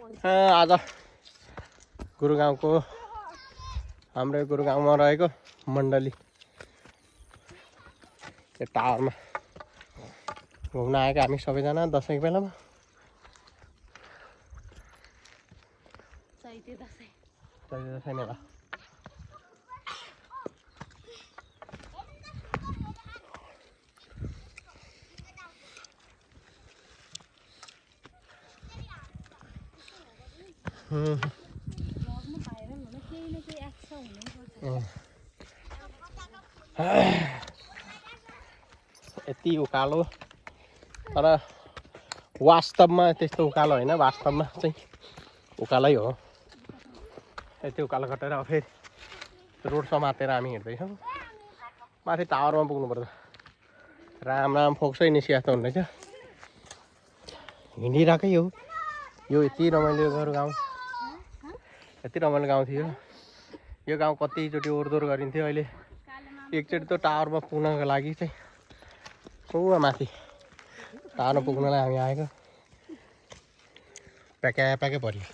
आज गुरुगाउँको हाम्रै गुरुगाउँमा रहेको मण्डली त्यो टावरमा घुम्न आएका हामी सबैजना दसैँको बेलामा। दसैँ मेला यति उकालो तर वास्तवमा त्यस्तो उकालो होइन, वास्तवमा चाहिँ उकालै हो। यति उकालो कटेर फेरि रोड समातेर हामी हिँड्दैछौँ। माथि टावरमा पुग्नुपर्छ। राम राम फोक्सै निस्किया जस्तो हुँदैछ। हिँडिरहेकै हो। यो यति रमाइलो गाउँ, यति रमाइलो गाउँ थियो। यो गाउँ कतिचोटि ओहोरदोहोर गरिन्थ्यो। अहिले एकचोटि त टावरमा पुग्नको लागि चाहिँ माथि टावरमा पुग्नलाई हामी आएको। प्याकै प्याकै पऱ्यो।